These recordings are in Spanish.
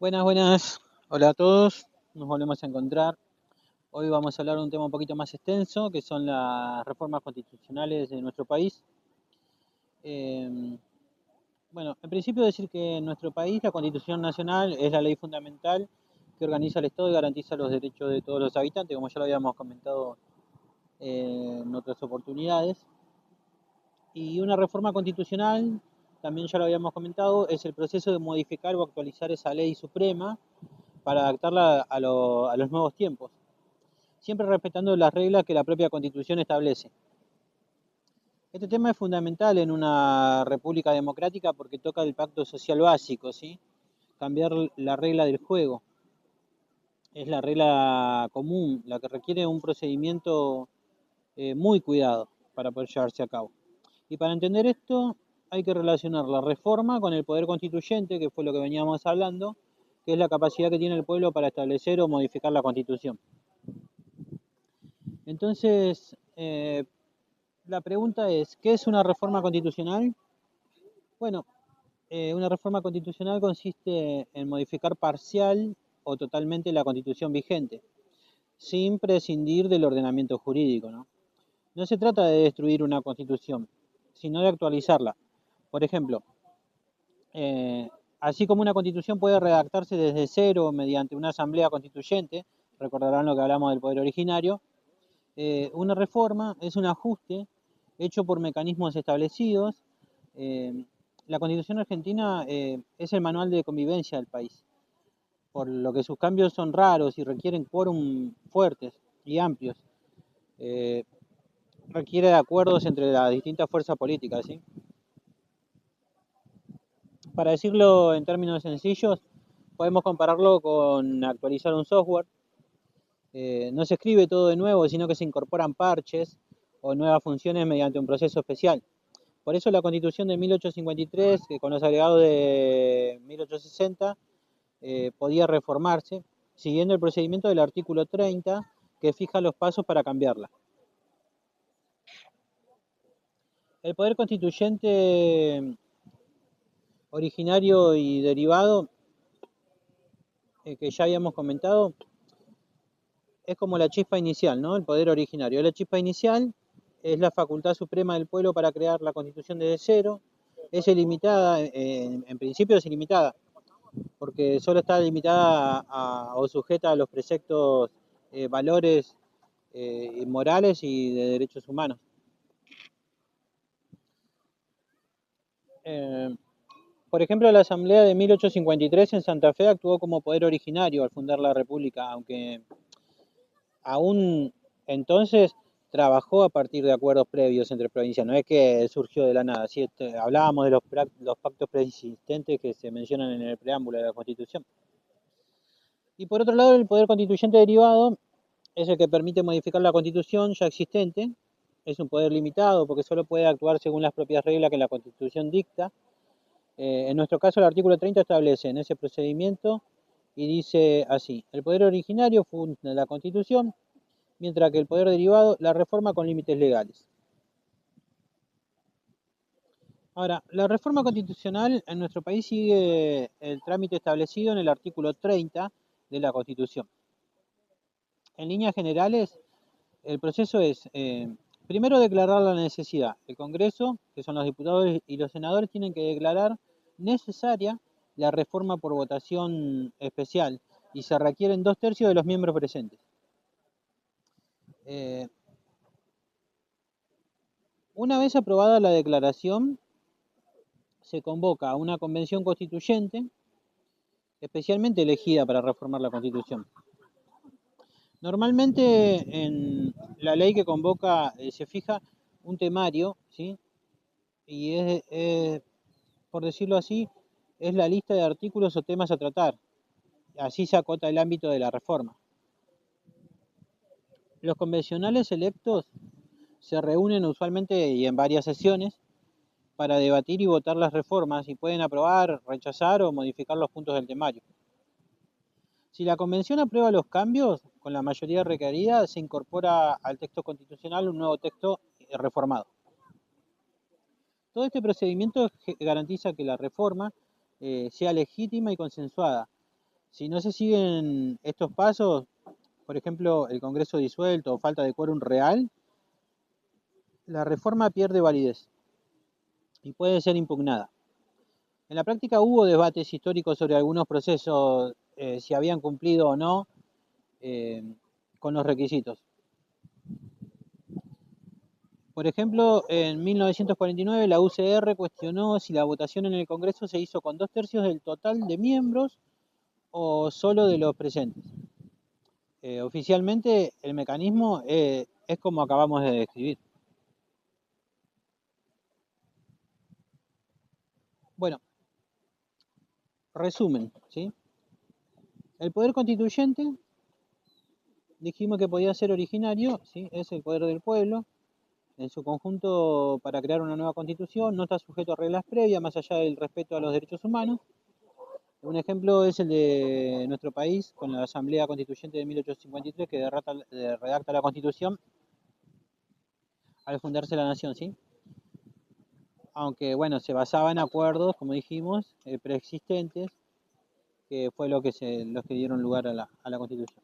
Buenas, buenas. Hola a todos. Nos volvemos a encontrar. Hoy vamos a hablar de un tema un poquito más extenso, que son las reformas constitucionales de nuestro país. Eh, bueno, en principio decir que en nuestro país la Constitución Nacional es la ley fundamental que organiza el Estado y garantiza los derechos de todos los habitantes, como ya lo habíamos comentado en otras oportunidades. Y una reforma constitucional, también ya lo habíamos comentado, es el proceso de modificar o actualizar esa ley suprema para adaptarla a los nuevos tiempos, siempre respetando las reglas que la propia Constitución establece. Este tema es fundamental en una república democrática porque toca el pacto social básico, ¿sí? Cambiar la regla del juego. Es la regla común, la que requiere un procedimiento muy cuidado para poder llevarse a cabo. Y para entender esto hay que relacionar la reforma con el poder constituyente, que fue lo que veníamos hablando, que es la capacidad que tiene el pueblo para establecer o modificar la Constitución. Entonces, la pregunta es, ¿qué es una reforma constitucional? Bueno, una reforma constitucional consiste en modificar parcial o totalmente la constitución vigente, sin prescindir del ordenamiento jurídico, ¿no? No se trata de destruir una constitución, sino de actualizarla. Por ejemplo, eh, así como una constitución puede redactarse desde cero mediante una asamblea constituyente, recordarán lo que hablamos del poder originario, una reforma es un ajuste hecho por mecanismos establecidos. Eh, la Constitución argentina es el manual de convivencia del país, por lo que sus cambios son raros y requieren quórum fuertes y amplios. Eh, Requiere de acuerdos entre las distintas fuerzas políticas, ¿sí? Para decirlo en términos sencillos, podemos compararlo con actualizar un software. No se escribe todo de nuevo, sino que se incorporan parches o nuevas funciones mediante un proceso especial. Por eso la Constitución de 1853, que con los agregados de 1860, podía reformarse, siguiendo el procedimiento del artículo 30, que fija los pasos para cambiarla. El poder constituyente originario y derivado, que ya habíamos comentado, es como la chispa inicial, ¿no? El poder originario. La chispa inicial es la facultad suprema del pueblo para crear la Constitución desde cero. Es ilimitada, en principio es ilimitada, porque solo está limitada o sujeta a los preceptos, valores morales y de derechos humanos. Eh, por ejemplo, la Asamblea de 1853 en Santa Fe actuó como poder originario al fundar la República, aunque aún entonces trabajó a partir de acuerdos previos entre provincias, no es que surgió de la nada. ¿Sí? Hablábamos de los pactos preexistentes que se mencionan en el preámbulo de la Constitución. Y por otro lado, el poder constituyente derivado es el que permite modificar la Constitución ya existente. Es un poder limitado porque solo puede actuar según las propias reglas que la Constitución dicta. En nuestro caso, el artículo 30 establece en ese procedimiento y dice así: el poder originario funda la Constitución, mientras que el poder derivado la reforma con límites legales. Ahora, la reforma constitucional en nuestro país sigue el trámite establecido en el artículo 30 de la Constitución. En líneas generales, el proceso es, primero, declarar la necesidad. El Congreso, que son los diputados y los senadores, tienen que declarar necesaria la reforma por votación especial y se requieren 2/3 de los miembros presentes. Eh, una vez aprobada la declaración, se convoca a una convención constituyente especialmente elegida para reformar la Constitución. Normalmente en la ley que convoca se fija un temario, ¿sí? Y por decirlo así, es la lista de artículos o temas a tratar. Así se acota el ámbito de la reforma. Los convencionales electos se reúnen usualmente y en varias sesiones para debatir y votar las reformas y pueden aprobar, rechazar o modificar los puntos del temario. Si la convención aprueba los cambios con la mayoría requerida, se incorpora al texto constitucional un nuevo texto reformado. Todo este procedimiento garantiza que la reforma sea legítima y consensuada, Si no se siguen estos pasos, por ejemplo, el Congreso disuelto o falta de quórum real, la reforma pierde validez y puede ser impugnada. En la práctica hubo debates históricos sobre algunos procesos, si habían cumplido o no eh, con los requisitos. Por ejemplo, en 1949 la UCR cuestionó si la votación en el Congreso se hizo con 2/3 del total de miembros o solo de los presentes. Oficialmente el mecanismo es como acabamos de describir. Bueno, resumen, ¿sí? El poder constituyente, dijimos que podía ser originario, ¿sí? Es el poder del pueblo, en su conjunto para crear una nueva constitución, no está sujeto a reglas previas, más allá del respeto a los derechos humanos. Un ejemplo es el de nuestro país, con la Asamblea Constituyente de 1853, que redacta la Constitución al fundarse la nación, ¿sí? Aunque, bueno, se basaba en acuerdos, como dijimos, preexistentes, que fue los que dieron lugar a la Constitución.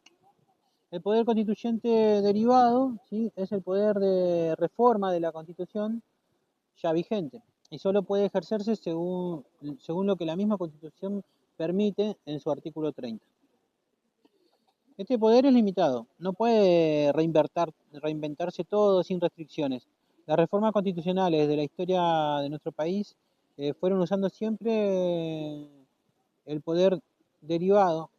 El poder constituyente derivado, ¿sí? Es el poder de reforma de la Constitución ya vigente y solo puede ejercerse según lo que la misma Constitución permite en su artículo 30. Este poder es limitado, no puede reinventarse todo sin restricciones. Las reformas constitucionales de la historia de nuestro país fueron usando siempre el poder derivado,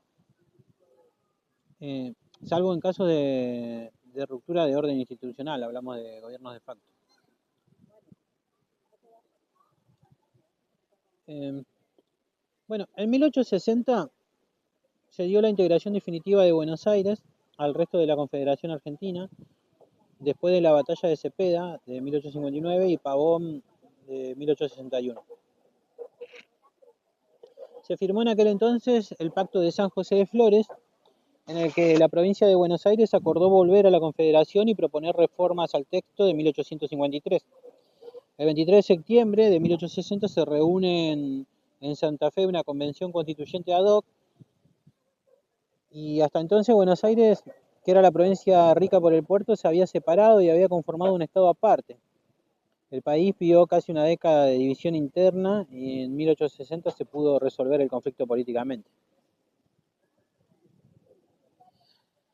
eh, salvo en caso de ruptura de orden institucional, hablamos de gobiernos de facto. Eh, bueno, en 1860 se dio la integración definitiva de Buenos Aires al resto de la Confederación Argentina, después de la batalla de Cepeda de 1859 y Pavón de 1861. Se firmó en aquel entonces el Pacto de San José de Flores, en el que la provincia de Buenos Aires acordó volver a la Confederación y proponer reformas al texto de 1853. El 23 de septiembre de 1860 se reúne en Santa Fe una convención constituyente ad hoc y hasta entonces Buenos Aires, que era la provincia rica por el puerto, se había separado y había conformado un estado aparte. El país vivió casi una década de división interna y en 1860 se pudo resolver el conflicto políticamente.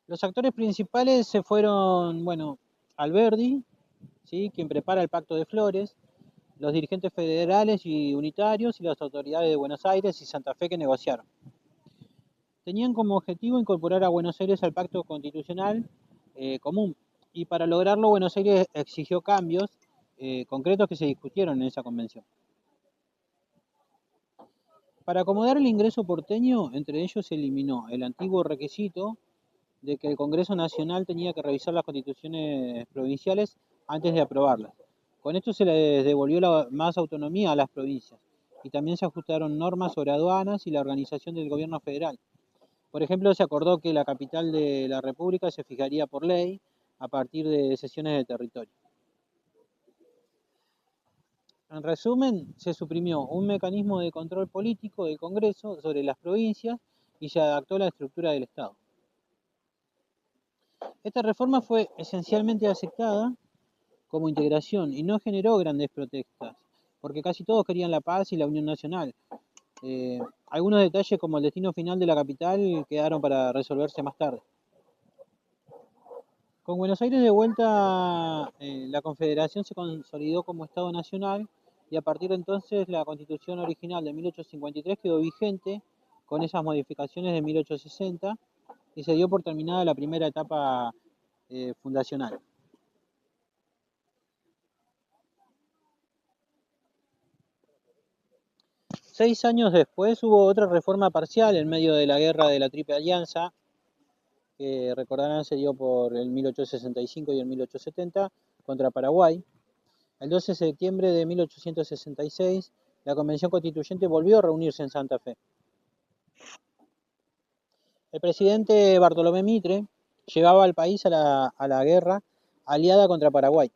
Los actores principales se fueron, bueno, Alberdi, ¿sí? Quien prepara el Pacto de Flores, los dirigentes federales y unitarios y las autoridades de Buenos Aires y Santa Fe que negociaron. Tenían como objetivo incorporar a Buenos Aires al pacto constitucional común y para lograrlo Buenos Aires exigió cambios concretos que se discutieron en esa convención. Para acomodar el ingreso porteño, entre ellos se eliminó el antiguo requisito de que el Congreso Nacional tenía que revisar las constituciones provinciales antes de aprobarlas. Con esto se les devolvió más autonomía a las provincias y también se ajustaron normas sobre aduanas y la organización del gobierno federal. Por ejemplo, se acordó que la capital de la República se fijaría por ley a partir de sesiones de territorio. En resumen, se suprimió un mecanismo de control político del Congreso sobre las provincias y se adaptó la estructura del Estado. Esta reforma fue esencialmente aceptada como integración y no generó grandes protestas, porque casi todos querían la paz y la unión nacional. Algunos detalles como el destino final de la capital quedaron para resolverse más tarde. Con Buenos Aires de vuelta, la Confederación se consolidó como Estado Nacional y a partir de entonces la Constitución original de 1853 quedó vigente con esas modificaciones de 1860 y se dio por terminada la primera etapa fundacional. Seis años después hubo otra reforma parcial en medio de la guerra de la Triple Alianza, que recordarán se dio por el 1865 y el 1870 contra Paraguay. El 12 de septiembre de 1866, la Convención Constituyente volvió a reunirse en Santa Fe. El presidente Bartolomé Mitre llevaba al país a la guerra aliada contra Paraguay.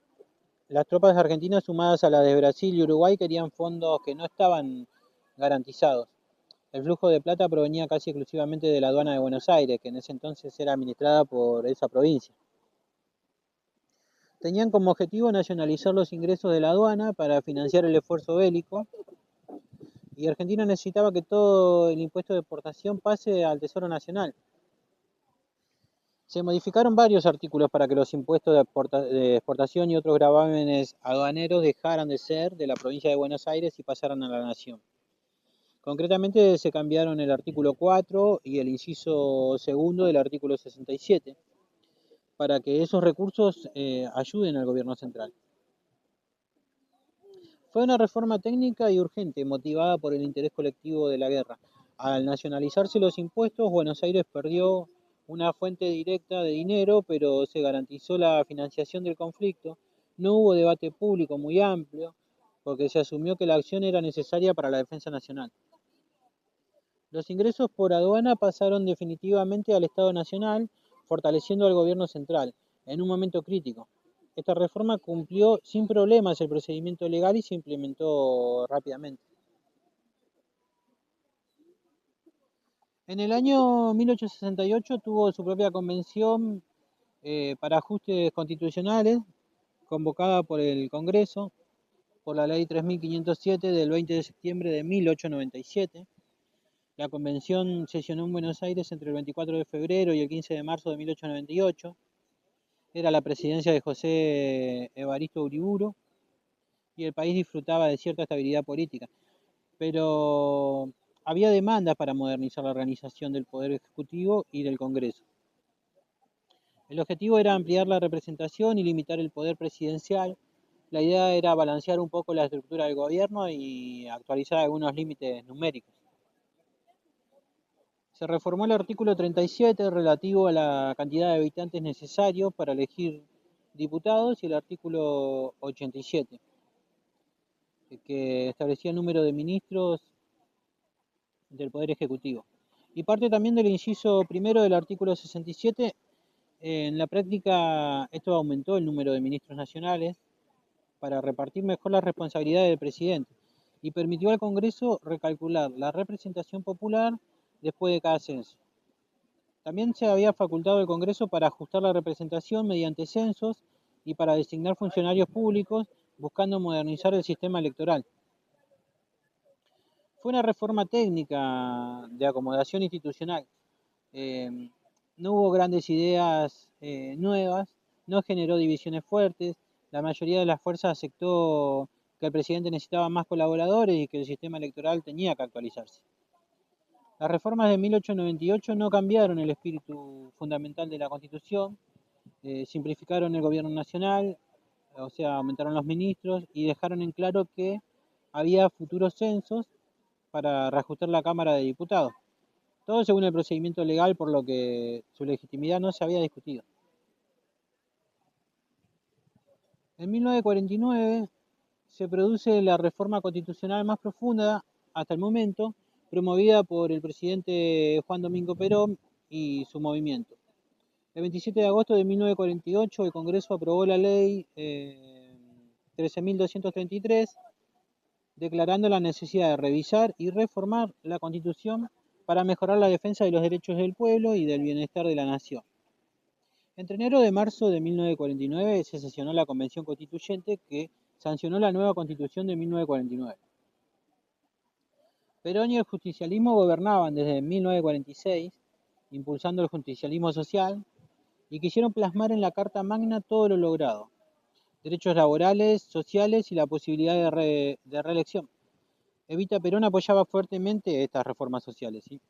Las tropas argentinas sumadas a las de Brasil y Uruguay querían fondos que no estaban garantizados. El flujo de plata provenía casi exclusivamente de la aduana de Buenos Aires, que en ese entonces era administrada por esa provincia. Tenían como objetivo nacionalizar los ingresos de la aduana para financiar el esfuerzo bélico, y Argentina necesitaba que todo el impuesto de exportación pase al Tesoro Nacional. Se modificaron varios artículos para que los impuestos de exportación y otros gravámenes aduaneros dejaran de ser de la provincia de Buenos Aires y pasaran a la nación. Concretamente se cambiaron el artículo 4 y el inciso segundo del artículo 67 para que esos recursos ayuden al gobierno central. Fue una reforma técnica y urgente, motivada por el interés colectivo de la guerra. Al nacionalizarse los impuestos, Buenos Aires perdió una fuente directa de dinero, pero se garantizó la financiación del conflicto. No hubo debate público muy amplio, porque se asumió que la acción era necesaria para la defensa nacional. Los ingresos por aduana pasaron definitivamente al Estado Nacional, fortaleciendo al gobierno central, en un momento crítico. Esta reforma cumplió sin problemas el procedimiento legal y se implementó rápidamente. En el año 1868 tuvo su propia convención para ajustes constitucionales, convocada por el Congreso, por la ley 3507 del 20 de septiembre de 1897. La convención sesionó en Buenos Aires entre el 24 de febrero y el 15 de marzo de 1898. Era la presidencia de José Evaristo Uriburu y el país disfrutaba de cierta estabilidad política. Pero había demandas para modernizar la organización del Poder Ejecutivo y del Congreso. El objetivo era ampliar la representación y limitar el poder presidencial. La idea era balancear un poco la estructura del gobierno y actualizar algunos límites numéricos. Se reformó el artículo 37 relativo a la cantidad de habitantes necesarios para elegir diputados y el artículo 87, que establecía el número de ministros del Poder Ejecutivo. Y parte también del inciso primero del artículo 67. En la práctica, esto aumentó el número de ministros nacionales para repartir mejor las responsabilidades del presidente y permitió al Congreso recalcular la representación popular después de cada censo. También se había facultado al Congreso para ajustar la representación mediante censos y para designar funcionarios públicos, buscando modernizar el sistema electoral. Fue una reforma técnica de acomodación institucional. No hubo grandes ideas nuevas, no generó divisiones fuertes, la mayoría de las fuerzas aceptó que el presidente necesitaba más colaboradores y que el sistema electoral tenía que actualizarse. Las reformas de 1898 no cambiaron el espíritu fundamental de la Constitución, simplificaron el gobierno nacional, o sea, aumentaron los ministros y dejaron en claro que había futuros censos para reajustar la Cámara de Diputados. Todo según el procedimiento legal, por lo que su legitimidad no se había discutido. En 1949 se produce la reforma constitucional más profunda hasta el momento, promovida por el presidente Juan Domingo Perón y su movimiento. El 27 de agosto de 1948 el Congreso aprobó la ley 13.233, declarando la necesidad de revisar y reformar la Constitución para mejorar la defensa de los derechos del pueblo y del bienestar de la nación. Entre enero y marzo de 1949 se sesionó la Convención Constituyente que sancionó la nueva Constitución de 1949. Perón y el justicialismo gobernaban desde 1946, impulsando el justicialismo social, y quisieron plasmar en la Carta Magna todo lo logrado: derechos laborales, sociales y la posibilidad de reelección. Evita Perón apoyaba fuertemente estas reformas sociales, ¿sí?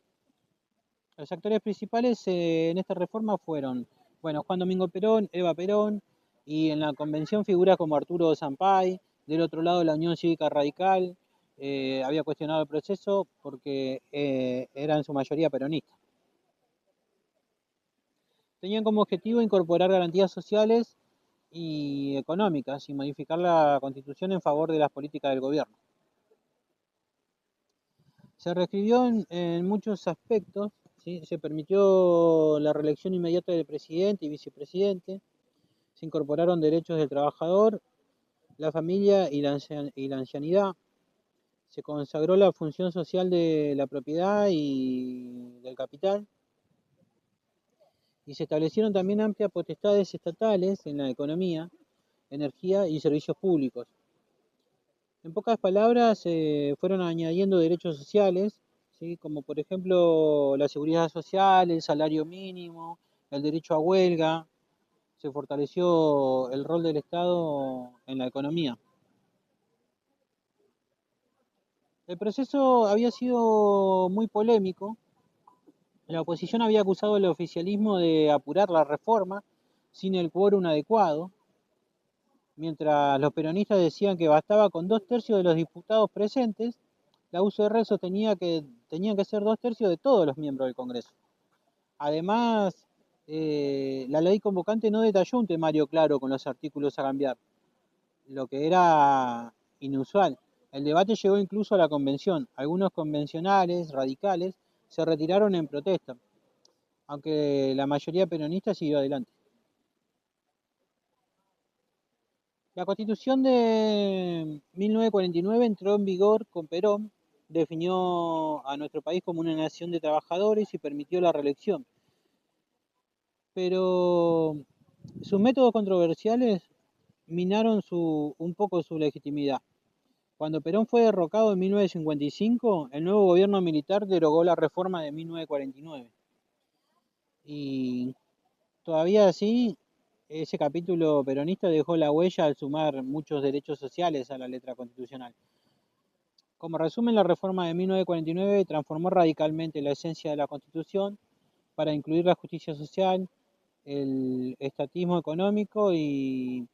Los actores principales en esta reforma fueron, Juan Domingo Perón, Eva Perón, y en la convención figura como Arturo Sampay. Del otro lado, la Unión Cívica Radical había cuestionado el proceso porque eran en su mayoría peronistas. Tenían como objetivo incorporar garantías sociales y económicas y modificar la Constitución en favor de las políticas del gobierno. Se reescribió en muchos aspectos, ¿sí? Se permitió la reelección inmediata del presidente y vicepresidente, se incorporaron derechos del trabajador, la familia y la ancianidad, Se consagró la función social de la propiedad y del capital, y se establecieron también amplias potestades estatales en la economía, energía y servicios públicos. En pocas palabras, fueron añadiendo derechos sociales, ¿sí? Como por ejemplo la seguridad social, el salario mínimo, el derecho a huelga. Se fortaleció el rol del Estado en la economía. El proceso había sido muy polémico. La oposición había acusado al oficialismo de apurar la reforma sin el quórum adecuado, mientras los peronistas decían que bastaba con 2/3 de los diputados presentes. La UCR sostenía que tenían que ser 2/3 de todos los miembros del Congreso. Además, la ley convocante no detalló un temario claro con los artículos a cambiar, lo que era inusual. El debate llegó incluso a la convención. Algunos convencionales radicales se retiraron en protesta, aunque la mayoría peronista siguió adelante. La Constitución de 1949 entró en vigor con Perón, definió a nuestro país como una nación de trabajadores y permitió la reelección. Pero sus métodos controversiales minaron un poco su legitimidad. Cuando Perón fue derrocado en 1955, el nuevo gobierno militar derogó la reforma de 1949. Y todavía así, ese capítulo peronista dejó la huella al sumar muchos derechos sociales a la letra constitucional. Como resumen, la reforma de 1949 transformó radicalmente la esencia de la Constitución para incluir la justicia social, el estatismo económico y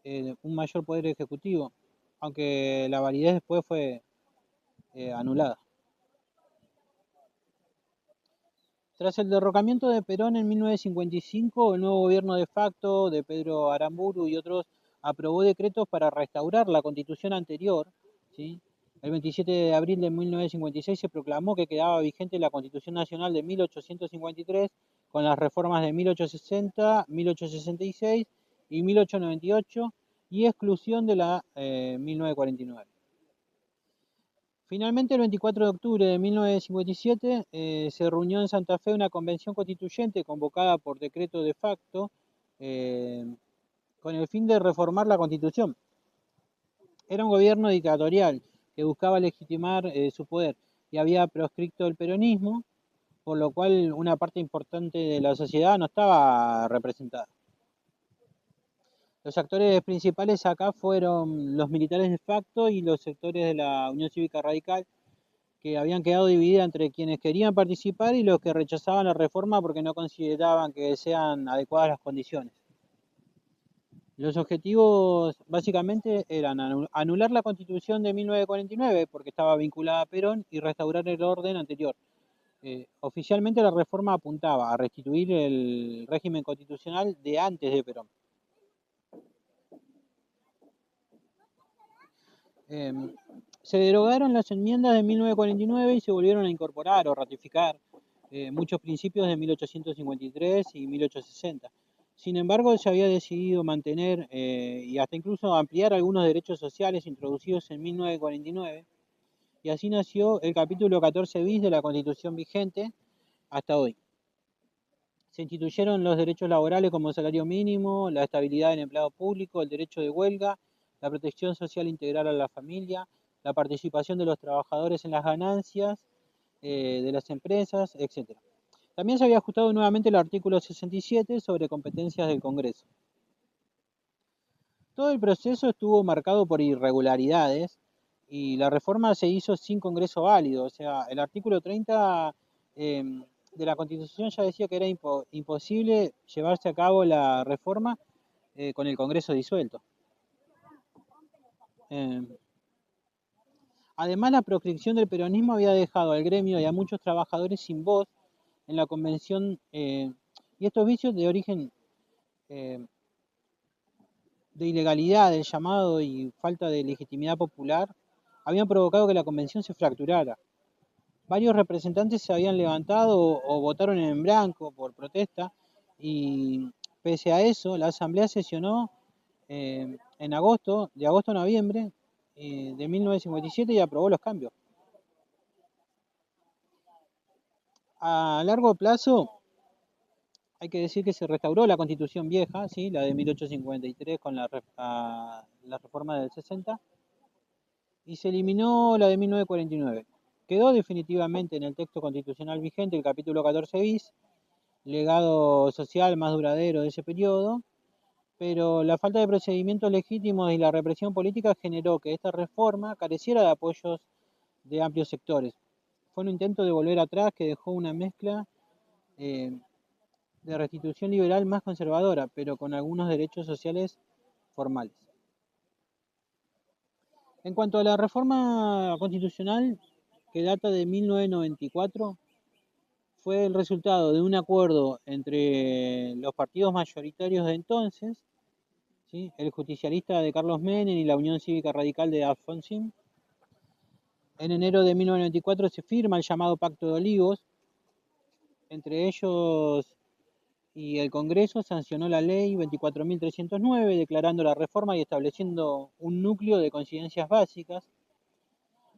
un mayor poder ejecutivo, aunque la validez después fue anulada. Tras el derrocamiento de Perón en 1955, el nuevo gobierno de facto de Pedro Aramburu y otros aprobó decretos para restaurar la constitución anterior, ¿sí? El 27 de abril de 1956 se proclamó que quedaba vigente la Constitución Nacional de 1853 con las reformas de 1860, 1866 y 1898 y exclusión de la 1949. Finalmente, el 24 de octubre de 1957 se reunió en Santa Fe una convención constituyente convocada por decreto de facto eh, con el fin de reformar la Constitución. Era un gobierno dictatorial que buscaba legitimar su poder y había proscrito el peronismo, por lo cual una parte importante de la sociedad no estaba representada. Los actores principales acá fueron los militares de facto y los sectores de la Unión Cívica Radical, que habían quedado divididas entre quienes querían participar y los que rechazaban la reforma porque no consideraban que sean adecuadas las condiciones. Los objetivos básicamente eran anular la Constitución de 1949 porque estaba vinculada a Perón y restaurar el orden anterior. Oficialmente la reforma apuntaba a restituir el régimen constitucional de antes de Perón. Eh, Se derogaron las enmiendas de 1949 y se volvieron a incorporar o ratificar muchos principios de 1853 y 1860. Sin embargo, se había decidido mantener y hasta incluso ampliar algunos derechos sociales introducidos en 1949, y así nació el capítulo 14 bis de la Constitución vigente hasta hoy. Se instituyeron los derechos laborales como el salario mínimo, la estabilidad del empleado público, el derecho de huelga, la protección social integral a la familia, la participación de los trabajadores en las ganancias de las empresas, etc. También se había ajustado nuevamente el artículo 67 sobre competencias del Congreso. Todo el proceso estuvo marcado por irregularidades y la reforma se hizo sin Congreso válido. O sea, el artículo 30 de la Constitución ya decía que era imposible llevarse a cabo la reforma con el Congreso disuelto. Eh, Además, la proscripción del peronismo había dejado al gremio y a muchos trabajadores sin voz en la convención, y estos vicios de origen de ilegalidad del llamado y falta de legitimidad popular habían provocado que la convención se fracturara. Varios representantes se habían levantado o votaron en blanco por protesta, y pese a eso la asamblea sesionó de agosto a noviembre, de 1957 y aprobó los cambios. A largo plazo, hay que decir que se restauró la Constitución vieja, ¿sí? La de 1853 con la reforma del 60, y se eliminó la de 1949. Quedó definitivamente en el texto constitucional vigente el capítulo 14 bis, legado social más duradero de ese periodo, pero la falta de procedimientos legítimos y la represión política generó que esta reforma careciera de apoyos de amplios sectores. Fue un intento de volver atrás que dejó una mezcla eh, de restitución liberal más conservadora, pero con algunos derechos sociales formales. En cuanto a la reforma constitucional, que data de 1994, fue el resultado de un acuerdo entre los partidos mayoritarios de entonces, ¿sí? El justicialista de Carlos Menem y la Unión Cívica Radical de Alfonsín. En enero de 1994 se firma el llamado Pacto de Olivos. Entre ellos y el Congreso sancionó la ley 24.309, declarando la reforma y estableciendo un núcleo de coincidencias básicas.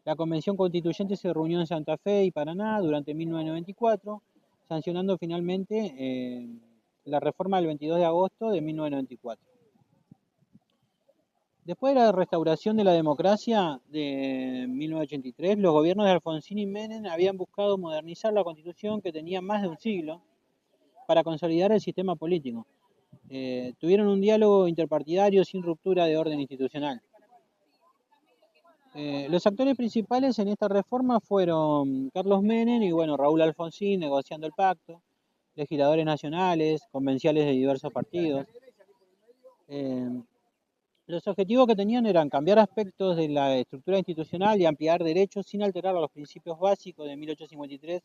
La Convención Constituyente se reunió en Santa Fe y Paraná durante 1994, sancionando finalmente la reforma del 22 de agosto de 1994. Después de la restauración de la democracia de 1983, los gobiernos de Alfonsín y Menem habían buscado modernizar la Constitución, que tenía más de un siglo, para consolidar el sistema político. Tuvieron un diálogo interpartidario sin ruptura de orden institucional. Los actores principales en esta reforma fueron Carlos Menem y Raúl Alfonsín negociando el pacto, legisladores nacionales, convenciales de diversos partidos. Los objetivos que tenían eran cambiar aspectos de la estructura institucional y ampliar derechos sin alterar los principios básicos de 1853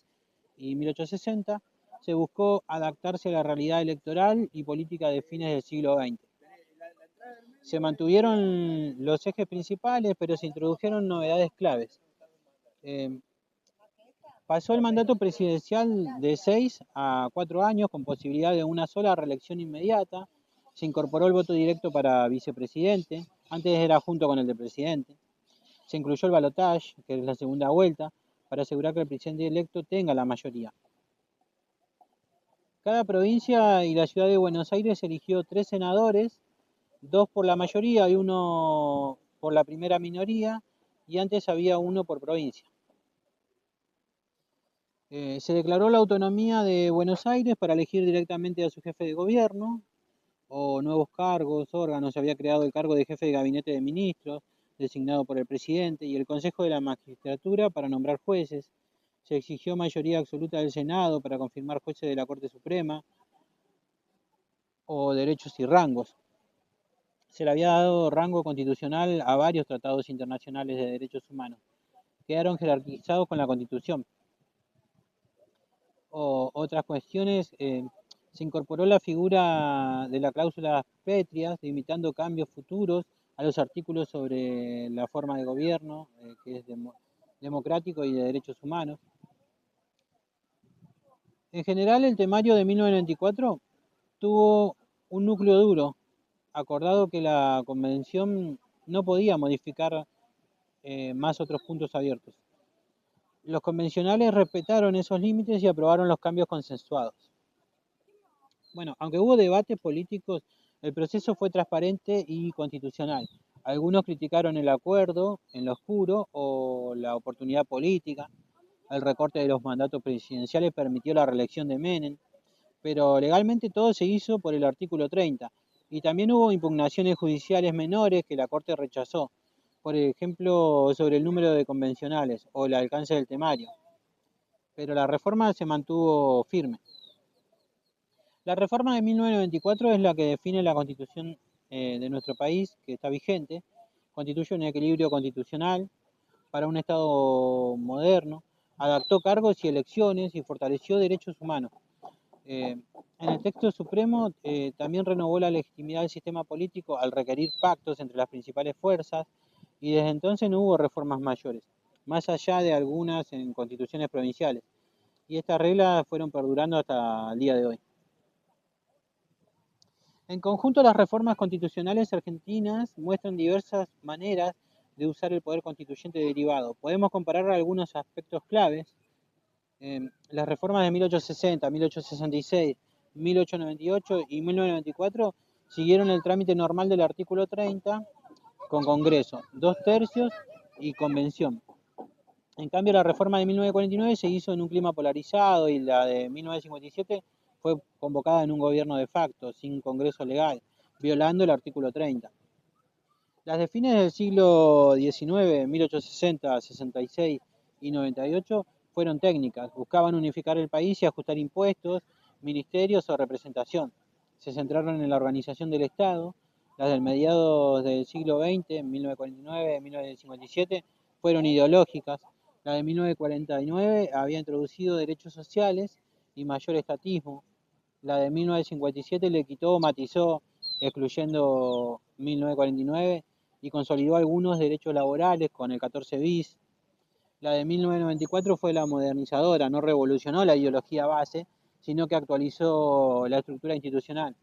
y 1860. Se buscó adaptarse a la realidad electoral y política de fines del siglo XX. Se mantuvieron los ejes principales, pero se introdujeron novedades claves. Pasó el mandato presidencial de 6 a 4 años con posibilidad de una sola reelección inmediata. Se incorporó el voto directo para vicepresidente, antes era junto con el de presidente. Se incluyó el balotaje, que es la segunda vuelta, para asegurar que el presidente electo tenga la mayoría. Cada provincia y la ciudad de Buenos Aires eligió 3 senadores, 2 por la mayoría y 1 por la primera minoría, y antes había 1 por provincia. Se declaró la autonomía de Buenos Aires para elegir directamente a su jefe de gobierno o nuevos cargos, órganos. Se había creado el cargo de jefe de gabinete de ministros, designado por el presidente, y el Consejo de la Magistratura para nombrar jueces. Se exigió mayoría absoluta del Senado para confirmar jueces de la Corte Suprema o derechos y rangos. Se le había dado rango constitucional a varios tratados internacionales de derechos humanos. Quedaron jerarquizados con la Constitución. Otras cuestiones, se incorporó la figura de la cláusula pétreas, limitando cambios futuros a los artículos sobre la forma de gobierno, que es democrático y de derechos humanos. En general, el temario de 1994 tuvo un núcleo duro, acordado que la Convención no podía modificar más otros puntos abiertos. Los convencionales respetaron esos límites y aprobaron los cambios consensuados. Aunque hubo debates políticos, el proceso fue transparente y constitucional. Algunos criticaron el acuerdo en lo oscuro o la oportunidad política. El recorte de los mandatos presidenciales permitió la reelección de Menem, pero legalmente todo se hizo por el artículo 30. Y también hubo impugnaciones judiciales menores que la Corte rechazó, por ejemplo, sobre el número de convencionales o el alcance del temario. Pero la reforma se mantuvo firme. La reforma de 1994 es la que define la constitución de nuestro país, que está vigente. Constituye un equilibrio constitucional para un Estado moderno, adaptó cargos y elecciones y fortaleció derechos humanos. En el texto supremo también renovó la legitimidad del sistema político al requerir pactos entre las principales fuerzas, y desde entonces no hubo reformas mayores, más allá de algunas en constituciones provinciales. Y estas reglas fueron perdurando hasta el día de hoy. En conjunto, las reformas constitucionales argentinas muestran diversas maneras de usar el poder constituyente derivado. Podemos comparar algunos aspectos claves. Las reformas de 1860, 1866, 1898 y 1994 siguieron el trámite normal del artículo 30 con Congreso, 2/3 y Convención. En cambio, la reforma de 1949 se hizo en un clima polarizado y la de 1957 fue convocada en un gobierno de facto, sin Congreso legal, violando el artículo 30. Las de fines del siglo XIX, 1860, 66 y 98, fueron técnicas. Buscaban unificar el país y ajustar impuestos, ministerios o representación. Se centraron en la organización del Estado. Las del mediados del siglo XX, 1949, 1957, fueron ideológicas. La de 1949 había introducido derechos sociales y mayor estatismo. La de 1957 le quitó o matizó, excluyendo 1949, y consolidó algunos derechos laborales con el 14 bis. La de 1994 fue la modernizadora, no revolucionó la ideología base, sino que actualizó la estructura institucional,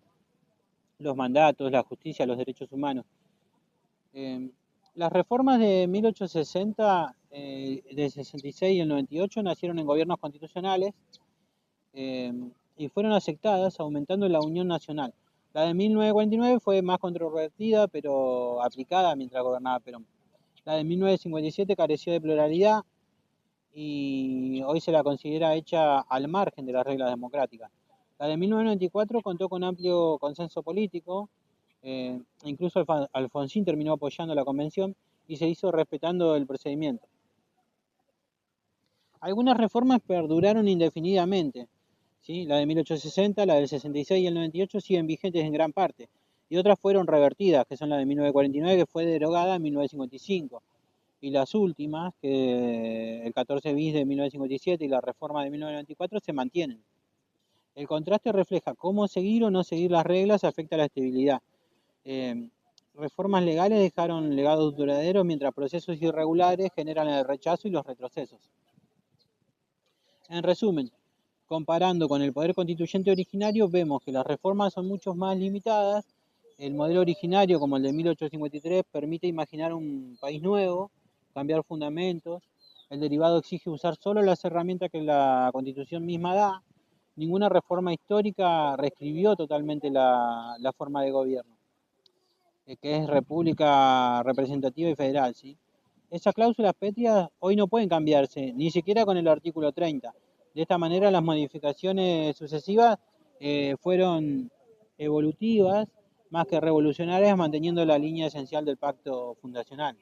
los mandatos, la justicia, los derechos humanos. Las reformas de 1860, del 66 y el 98 nacieron en gobiernos constitucionales y fueron aceptadas, aumentando la unión nacional. La de 1949 fue más controvertida, pero aplicada mientras gobernaba Perón. La de 1957 careció de pluralidad y hoy se la considera hecha al margen de las reglas democráticas. La de 1994 contó con amplio consenso político, incluso Alfonsín terminó apoyando la convención y se hizo respetando el procedimiento. Algunas reformas perduraron indefinidamente, ¿sí? La de 1860, la del 66 y el 98 siguen vigentes en gran parte, y otras fueron revertidas, que son la de 1949, que fue derogada en 1955, y las últimas, que el 14 bis de 1957 y la reforma de 1994, se mantienen. El contraste refleja cómo seguir o no seguir las reglas afecta a la estabilidad. Reformas legales dejaron legados duraderos, mientras procesos irregulares generan el rechazo y los retrocesos. En resumen, comparando con el poder constituyente originario, vemos que las reformas son mucho más limitadas. El modelo originario, como el de 1853, permite imaginar un país nuevo, cambiar fundamentos. El derivado exige usar solo las herramientas que la Constitución misma da. Ninguna reforma histórica reescribió totalmente la forma de gobierno, que es república representativa y federal, ¿sí? Esas cláusulas pétreas hoy no pueden cambiarse, ni siquiera con el artículo 30. De esta manera, las modificaciones sucesivas fueron evolutivas más que revolucionarias, manteniendo la línea esencial del pacto fundacional.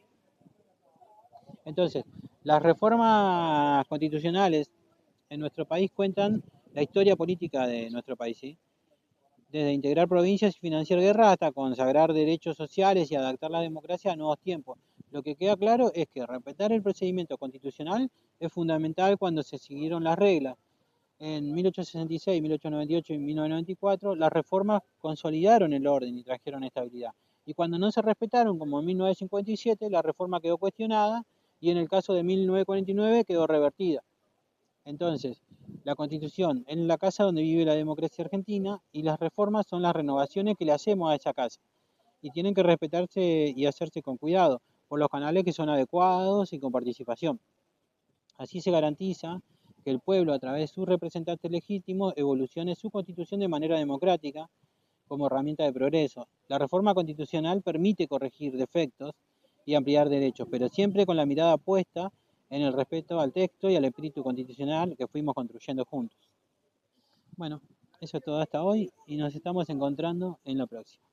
Entonces, las reformas constitucionales en nuestro país cuentan la historia política de nuestro país, ¿sí? Desde integrar provincias y financiar guerras hasta consagrar derechos sociales y adaptar la democracia a nuevos tiempos. Lo que queda claro es que respetar el procedimiento constitucional es fundamental cuando se siguieron las reglas. En 1866, 1898 y 1994, las reformas consolidaron el orden y trajeron estabilidad. Y cuando no se respetaron, como en 1957, la reforma quedó cuestionada y en el caso de 1949 quedó revertida. Entonces, la Constitución es la casa donde vive la democracia argentina y las reformas son las renovaciones que le hacemos a esa casa. Y tienen que respetarse y hacerse con cuidado, por los canales que son adecuados y con participación. Así se garantiza que el pueblo, a través de sus representantes legítimos, evolucione su constitución de manera democrática como herramienta de progreso. La reforma constitucional permite corregir defectos y ampliar derechos, pero siempre con la mirada puesta en el respeto al texto y al espíritu constitucional que fuimos construyendo juntos. Bueno, eso es todo hasta hoy y nos estamos encontrando en la próxima.